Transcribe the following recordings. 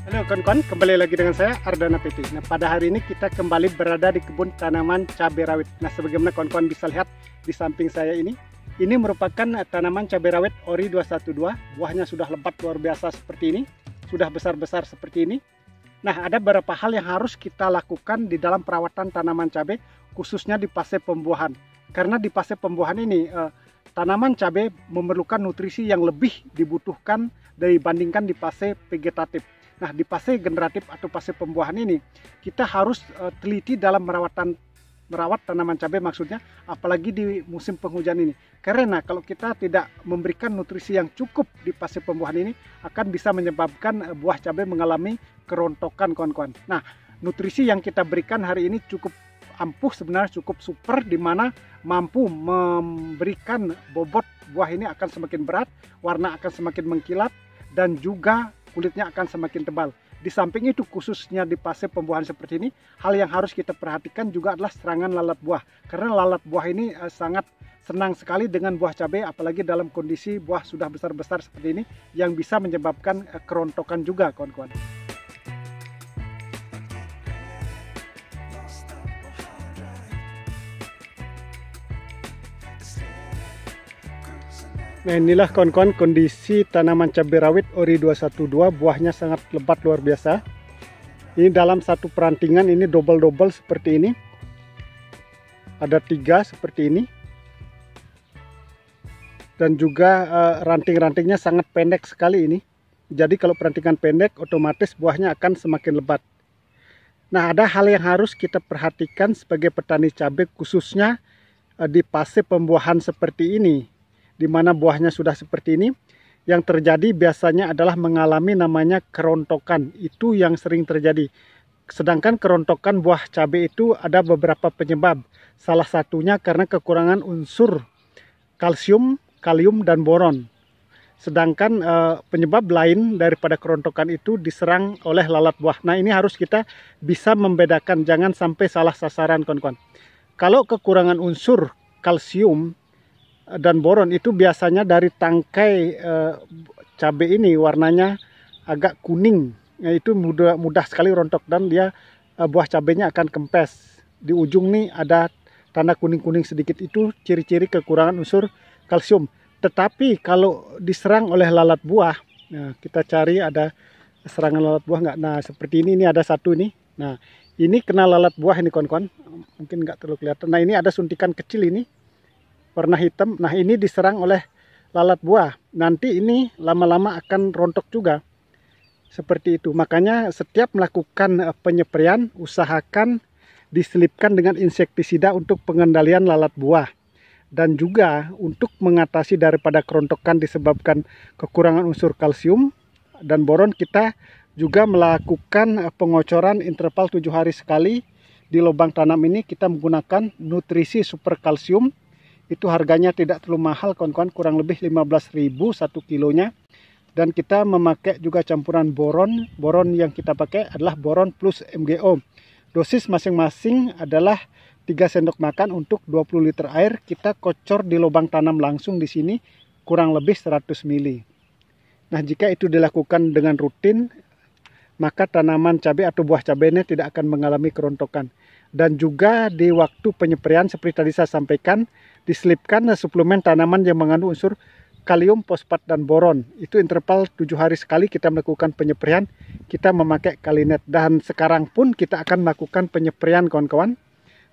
Halo kawan-kawan, kembali lagi dengan saya Ardana PT. Nah, pada hari ini kita kembali berada di kebun tanaman cabai rawit. Nah, sebagaimana kawan-kawan bisa lihat di samping saya ini merupakan tanaman cabai rawit Ori 212. Buahnya sudah lebat luar biasa seperti ini, sudah besar-besar seperti ini. Nah, ada beberapa hal yang harus kita lakukan di dalam perawatan tanaman cabai, khususnya di fase pembuahan. Karena di fase pembuahan ini, tanaman cabai memerlukan nutrisi yang lebih dibutuhkan dibandingkan di fase vegetatif. Nah, di fase generatif atau fase pembuahan ini, kita harus teliti dalam merawat tanaman cabai maksudnya, apalagi di musim penghujan ini. Karena kalau kita tidak memberikan nutrisi yang cukup di fase pembuahan ini, akan bisa menyebabkan buah cabai mengalami kerontokan, kawan-kawan. Nah, nutrisi yang kita berikan hari ini cukup ampuh, sebenarnya cukup super, di mana mampu memberikan bobot buah ini akan semakin berat, warna akan semakin mengkilat, dan juga kulitnya akan semakin tebal. Di samping itu, khususnya di fase pembuahan seperti ini, hal yang harus kita perhatikan juga adalah serangan lalat buah. Karena lalat buah ini sangat senang sekali dengan buah cabai, apalagi dalam kondisi buah sudah besar-besar seperti ini, yang bisa menyebabkan kerontokan juga, kawan-kawan. Nah, inilah kawan-kawan kondisi tanaman cabai rawit Ori 212, buahnya sangat lebat luar biasa. Ini dalam satu perantingan ini double-double seperti ini. Ada 3 seperti ini. Dan juga ranting-rantingnya sangat pendek sekali ini. Jadi kalau perantingan pendek, otomatis buahnya akan semakin lebat. Nah, ada hal yang harus kita perhatikan sebagai petani cabai, khususnya di fase pembuahan seperti ini, di mana buahnya sudah seperti ini. Yang terjadi biasanya adalah mengalami namanya kerontokan. Itu yang sering terjadi. Sedangkan kerontokan buah cabai itu ada beberapa penyebab. Salah satunya karena kekurangan unsur kalsium, kalium, dan boron. Sedangkan penyebab lain daripada kerontokan itu diserang oleh lalat buah. Nah, ini harus kita bisa membedakan, jangan sampai salah sasaran, kawan-kawan. Kalau kekurangan unsur kalsium dan boron itu biasanya dari tangkai cabai ini warnanya agak kuning, itu mudah sekali rontok, dan dia buah cabainya akan kempes. Di ujung nih ada tanda kuning-kuning sedikit, itu ciri-ciri kekurangan unsur kalsium. Tetapi kalau diserang oleh lalat buah, nah kita cari ada serangan lalat buah nggak? Nah, seperti ini ada satu nih. Nah, ini kena lalat buah ini, kawan-kawan, mungkin nggak terlalu kelihatan. Nah, ini ada suntikan kecil ini warna hitam. Nah, ini diserang oleh lalat buah. Nanti ini lama-lama akan rontok juga. Seperti itu. Makanya setiap melakukan penyepraian, usahakan diselipkan dengan insektisida untuk pengendalian lalat buah. Dan juga untuk mengatasi daripada kerontokan disebabkan kekurangan unsur kalsium dan boron, kita juga melakukan pengocoran interval 7 hari sekali. Di lubang tanam ini kita menggunakan nutrisi super kalsium. Itu harganya tidak terlalu mahal, kawan-kawan, kurang lebih 15.000 1 kilonya. Dan kita memakai juga campuran boron. Boron yang kita pakai adalah boron plus MgO. Dosis masing-masing adalah 3 sendok makan untuk 20 liter air. Kita kocor di lubang tanam langsung di sini kurang lebih 100 ml. Nah, jika itu dilakukan dengan rutin, maka tanaman cabai atau buah cabainya tidak akan mengalami kerontokan. Dan juga di waktu penyepraian seperti tadi saya sampaikan, diselipkan suplemen tanaman yang mengandung unsur kalium, fosfat, dan boron. Itu interval 7 hari sekali kita melakukan penyepraian. Kita memakai Kalinet. Dan sekarang pun kita akan melakukan penyepraian, kawan-kawan,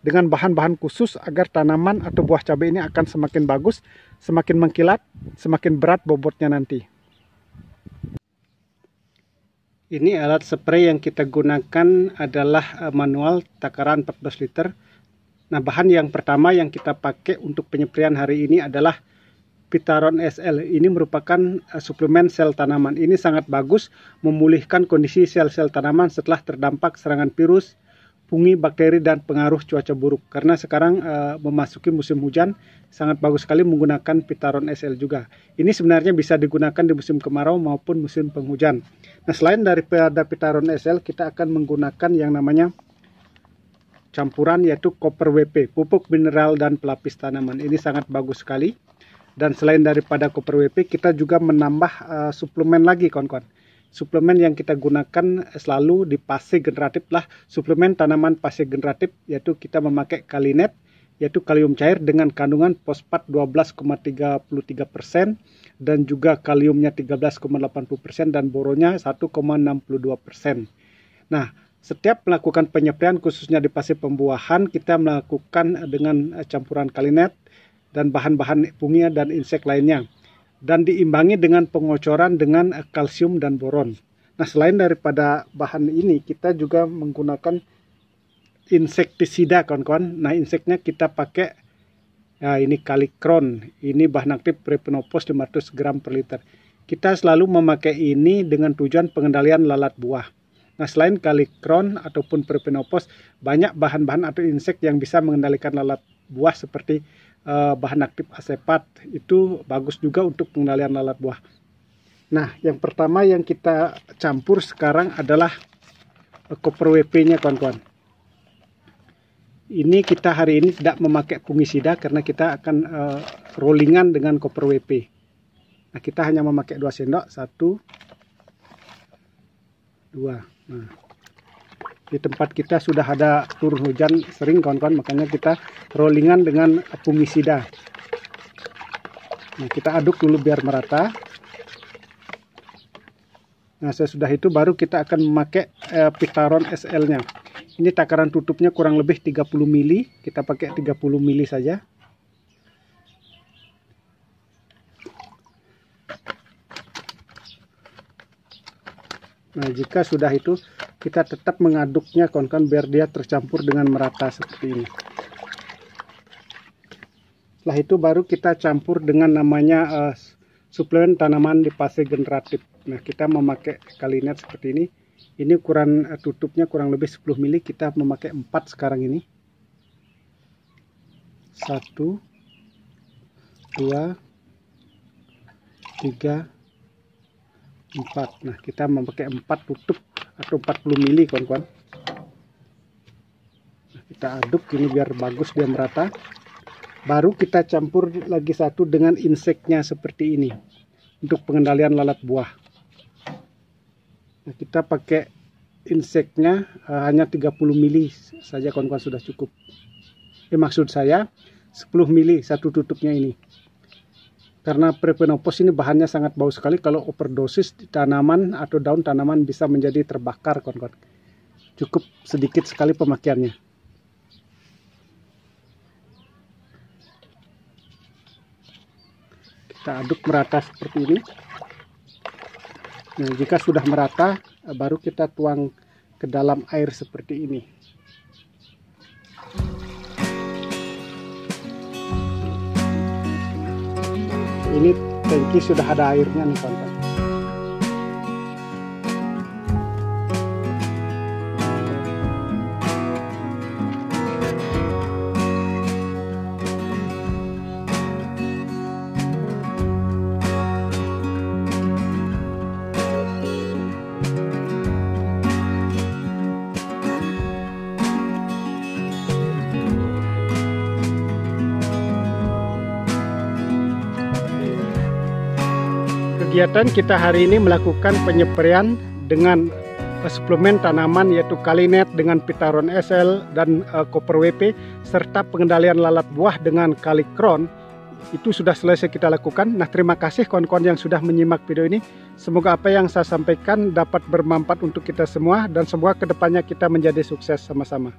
dengan bahan-bahan khusus agar tanaman atau buah cabai ini akan semakin bagus, semakin mengkilat, semakin berat bobotnya nanti. Ini alat spray yang kita gunakan adalah manual takaran 14 liter. Nah, bahan yang pertama yang kita pakai untuk penyepraian hari ini adalah Pitaron SL. Ini merupakan suplemen sel tanaman. Ini sangat bagus memulihkan kondisi sel-sel tanaman setelah terdampak serangan virus, fungi, bakteri, dan pengaruh cuaca buruk. Karena sekarang memasuki musim hujan, sangat bagus sekali menggunakan Pitaron SL juga. Ini sebenarnya bisa digunakan di musim kemarau maupun musim penghujan. Nah, selain daripada Pitaron SL, kita akan menggunakan yang namanya campuran, yaitu Copper WP, pupuk mineral dan pelapis tanaman. Ini sangat bagus sekali. Dan selain daripada Copper WP, kita juga menambah suplemen lagi, kawan-kawan. suplemen yang kita gunakan selalu di fase generatif lah suplemen tanaman fase generatif, yaitu kita memakai Kalinet, yaitu kalium cair dengan kandungan fosfat 12,33% dan juga kaliumnya 13,80% dan boronnya 1,62%. Nah, setiap melakukan penyepraian khususnya di fase pembuahan, kita melakukan dengan campuran Kalinet dan bahan-bahan fungia dan insek lainnya, dan diimbangi dengan pengocoran dengan kalsium dan boron. Nah, selain daripada bahan ini, kita juga menggunakan insektisida, kawan-kawan. Nah, inseknya kita pakai, nah ini Kalikron, ini bahan aktif Prepinopos 500 gram per liter. Kita selalu memakai ini dengan tujuan pengendalian lalat buah. Nah, selain Kalikron ataupun Prepinopos, banyak bahan-bahan atau insek yang bisa mengendalikan lalat buah seperti bahan aktif asepat, itu bagus juga untuk pengendalian lalat buah. Nah, yang pertama yang kita campur sekarang adalah Copper WP-nya, kawan-kawan. Ini kita hari ini tidak memakai fungisida karena kita akan rollingan dengan Copper WP. Nah, kita hanya memakai 2 sendok, 1, 2. Nah, di tempat kita sudah ada turun hujan sering, kawan-kawan, makanya kita rollingan dengan fungisida. Nah, kita aduk dulu biar merata. Nah, sesudah itu baru kita akan memakai Pitaron SL-nya. Ini takaran tutupnya kurang lebih 30 mili. Kita pakai 30 mili saja. Nah, jika sudah itu, kita tetap mengaduknya, kawan-kawan, biar dia tercampur dengan merata seperti ini. Setelah itu baru kita campur dengan namanya suplemen tanaman di fase generatif. Nah, kita memakai Kalinet seperti ini. Ini ukuran tutupnya kurang lebih 10 mili. Kita memakai 4 sekarang ini. 1, 2, 3, 4. Nah, kita memakai 4 tutup atau 40 mili, kawan-kawan. Nah, kita aduk ini biar bagus dia merata. Baru kita campur lagi satu dengan inseknya seperti ini untuk pengendalian lalat buah. Nah, kita pakai inseknya hanya 30 mili saja, kawan-kawan, sudah cukup. Maksud saya 10 mili satu tutupnya ini. Karena Prepinopos ini bahannya sangat bau sekali, kalau overdosis di tanaman atau daun tanaman bisa menjadi terbakar, kawan-kawan. Cukup sedikit sekali pemakaiannya. Kita aduk merata seperti ini. Nah, jika sudah merata, baru kita tuang ke dalam air seperti ini. Ini tangki sudah ada airnya nih, kawan-kawan. Kegiatan kita hari ini melakukan penyepraian dengan suplemen tanaman yaitu Kalinet dengan Pitaron SL dan Copper WP serta pengendalian lalat buah dengan Kalikron. Itu sudah selesai kita lakukan. Nah, terima kasih kawan-kawan yang sudah menyimak video ini. Semoga apa yang saya sampaikan dapat bermanfaat untuk kita semua dan semoga kedepannya kita menjadi sukses sama-sama.